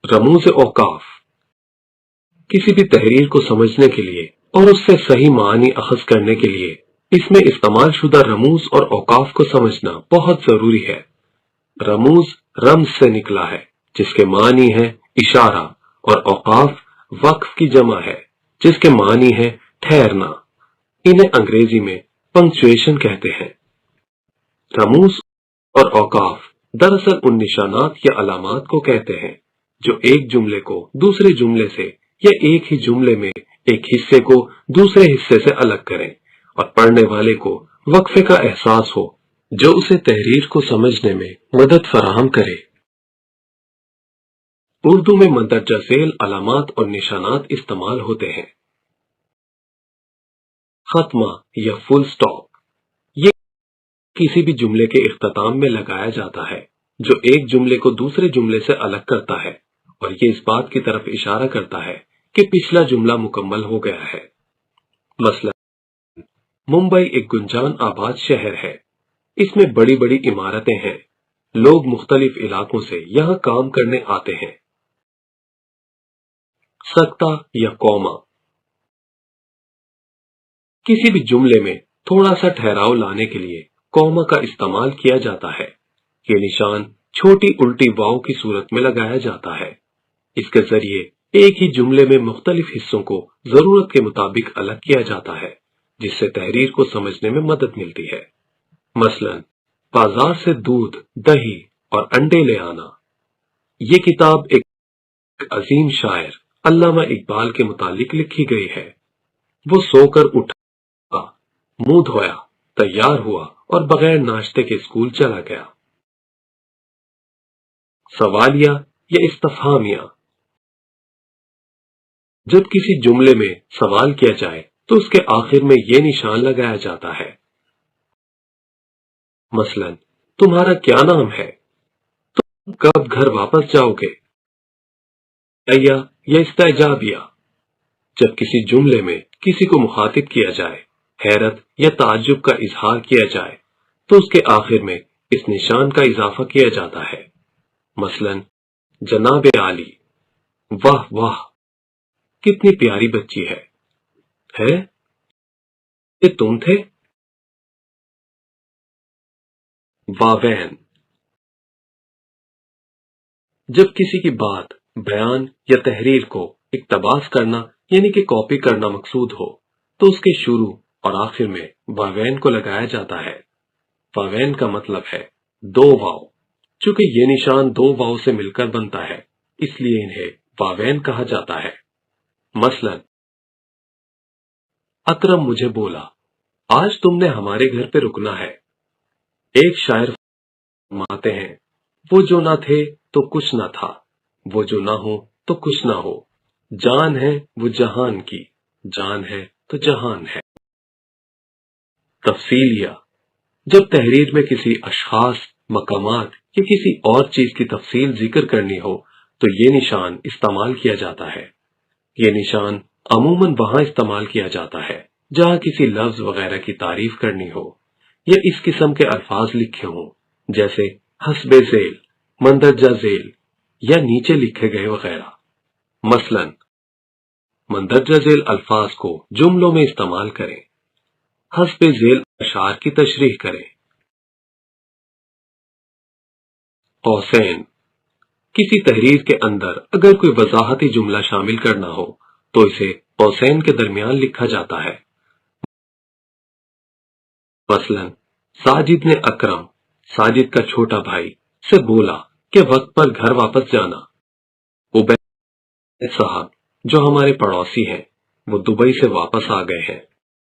रमूज औकाफ किसी भी तहरीर को समझने के लिए और उससे सही मानी अखज़ करने के लिए इसमें इस्तेमाल शुदा रमूज और औकाफ को समझना बहुत जरूरी है। रमूज रम्ज से निकला है जिसके मानी है इशारा, और औकाफ वक्फ की जमा है जिसके मानी है ठहरना। इन्हें अंग्रेजी में पंक्चुएशन कहते हैं। रमूज और औकाफ दरअसल उन निशानात या अलामात को कहते हैं जो एक जुमले को दूसरे जुमले से या एक ही जुमले में एक हिस्से को दूसरे हिस्से से अलग करें और पढ़ने वाले को वक्फे का एहसास हो जो उसे तहरीर को समझने में मदद फराहम करे। उर्दू में मंदरजा झेल अलामात और निशानात इस्तेमाल होते हैं। खत्मा या फुल स्टॉप, ये किसी भी जुमले के इख्तिताम में लगाया जाता है जो एक जुमले को दूसरे जुमले से अलग करता है और ये इस बात की तरफ इशारा करता है कि पिछला जुमला मुकम्मल हो गया है। मसलन मुंबई एक गुंजान आबाद शहर है। इसमें बड़ी बड़ी इमारतें हैं। लोग मुख्तलिफ इलाकों से यहाँ काम करने आते हैं। सकता या कौमा, किसी भी जुमले में थोड़ा सा ठहराव लाने के लिए कौमा का इस्तेमाल किया जाता है। ये निशान छोटी उल्टी वाव की सूरत में लगाया जाता है। इसके जरिए एक ही जुमले में मुख्तलिफ हिस्सों को जरूरत के मुताबिक अलग किया जाता है जिससे तहरीर को समझने में मदद मिलती है। मसलन बाजार से दूध, दही और अंडे ले आना। ये किताब एक अजीम शायर अल्लामा इकबाल के मुतालिक लिखी गई है। वो सोकर उठा, मुंह धोया, तैयार हुआ और बगैर नाश्ते के स्कूल चला गया। सवालिया या इस्तफहामिया, जब किसी जुमले में सवाल किया जाए तो उसके आखिर में ये निशान लगाया जाता है। मसलन तुम्हारा क्या नाम है, तुम कब घर वापस जाओगे, या इस्तेजाबिया, जब किसी जुमले में किसी को मुखातिब किया जाए, हैरत या ताज्जुब का इजहार किया जाए तो उसके आखिर में इस निशान का इजाफा किया जाता है। मसलन जनाब आली, वाह वाह कितनी प्यारी बच्ची है ये तुम थे। वावैन, जब किसी की बात, बयान या तहरीर को इक्तबास करना यानी कि कॉपी करना मकसूद हो तो उसके शुरू और आखिर में वावैन को लगाया जाता है। वावैन का मतलब है दो वाव। चूंकि ये निशान दो वाव से मिलकर बनता है इसलिए इन्हें वावैन कहा जाता है। मसलन अकरम मुझे बोला, आज तुमने हमारे घर पे रुकना है। एक शायर फरमाते हैं, वो जो ना थे तो कुछ ना था, वो जो ना हो तो कुछ ना हो, जान है वो जहान की, जान है तो जहान है। तफसीलिया, जब तहरीर में किसी अशखास, मकामात या किसी और चीज की तफसील जिक्र करनी हो तो ये निशान इस्तेमाल किया जाता है। ये निशान अमूमन वहां इस्तेमाल किया जाता है जहां किसी लफ्ज वगैरह की तारीफ करनी हो या इस किस्म के अल्फाज लिखे हों, जैसे हस्बे झेल, मंदरजा झेल या नीचे लिखे गए वगैरह। मसलन मंदरजा झेल अल्फाज को जुमलों में इस्तेमाल करें। हस्बे झेल अशार की तशरीह करें। कौसैन, किसी तहरीर के अंदर अगर कोई वजाहती जुमला शामिल करना हो तो इसे कौसैन के दरमियान लिखा जाता है। मसलन साजिद ने अकरम, साजिद का छोटा भाई, से बोला कि वक्त पर घर वापस जाना। उबैद साहब जो हमारे पड़ोसी हैं वो दुबई से वापस आ गए हैं।